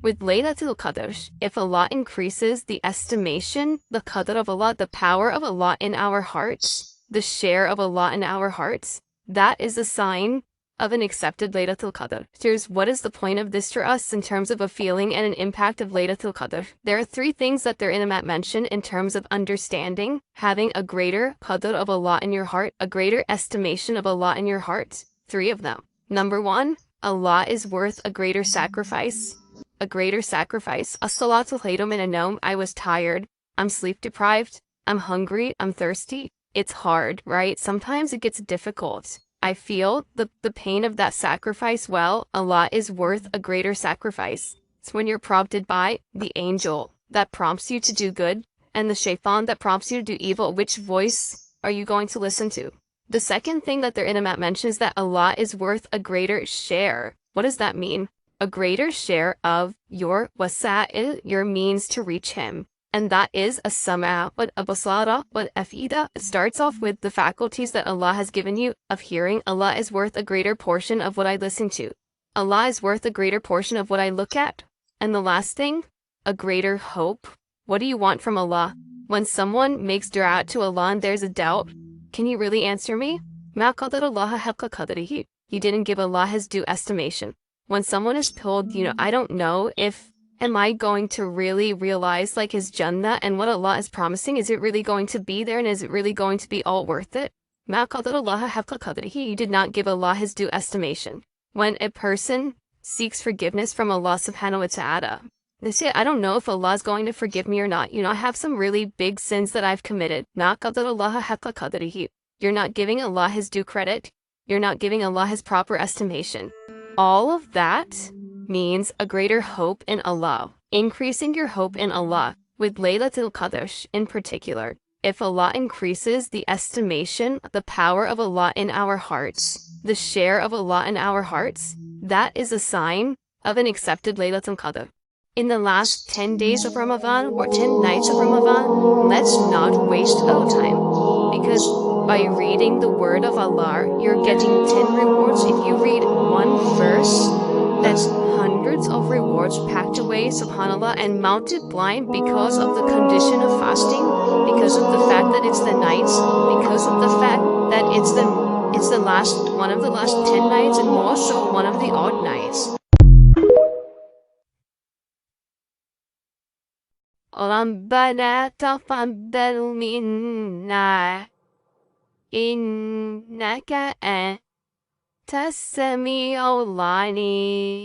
With Laylatul Qadr, if Allah increases the estimation, the qadr of Allah, the power of Allah in our hearts, the share of Allah in our hearts, that is a sign of an accepted Laylatul Qadr. Here's what is the point of this for us in terms of a feeling and an impact of Laylatul Qadr. There are three things that their Imam mentioned in terms of understanding, having a greater qadr of Allah in your heart, a greater estimation of Allah in your heart. Three of them. Number one, Allah is worth a greater sacrifice. A greater sacrifice. As-salatul khairum min an-nawm. I was tired. I'm sleep deprived. I'm hungry. I'm thirsty. It's hard, right? Sometimes it gets difficult. I feel the pain of that sacrifice. Well, Allah is worth a greater sacrifice. It's when you're prompted by the angel that prompts you to do good and the shaitan that prompts you to do evil. Which voice are you going to listen to? The second thing that their Imam mentions is that Allah is worth a greater share. What does that mean? A greater share of your wasa'il, your means to reach Him. And that is a sama, but a basara, but afida. It starts off with the faculties that Allah has given you of hearing. Allah is worth a greater portion of what I listen to. Allah is worth a greater portion of what I look at. And the last thing, a greater hope. What do you want from Allah? When someone makes dua to Allah and there's a doubt, can you really answer me? Ma qadar Allah haqqa qadrihi. You didn't give Allah His due estimation. When someone is told, I don't know if am I going to really realize like His Jannah and what Allah is promising? Is it really going to be there and is it really going to be all worth it? Ma qadar Allah haqqa qadrihi. You did not give Allah His due estimation. When a person seeks forgiveness from Allah subhanahu wa ta'ala, they say, I don't know if Allah is going to forgive me or not. I have some really big sins that I've committed. Ma qadar Allah haqqa qadrihi. You're not giving Allah His due credit. You're not giving Allah His proper estimation. All of that means a greater hope in Allah, increasing your hope in Allah. With Laylatul Qadr in particular, if Allah increases the estimation, the power of Allah in our hearts, the share of Allah in our hearts, that is a sign of an accepted Laylatul Qadr. In the last 10 days of Ramadan or 10 nights of Ramadan, let's not waste our time, because by reading the word of Allah, you're getting 10 rewards. If you read one verse, that's hundreds of rewards packed away, subhanAllah, and multiplied because of the condition of fasting, because of the fact that it's the nights, because of the fact that it's the last one of the last 10 nights, and more so one of the odd nights. ربنا تقبل منا إنك أنت السميع العليم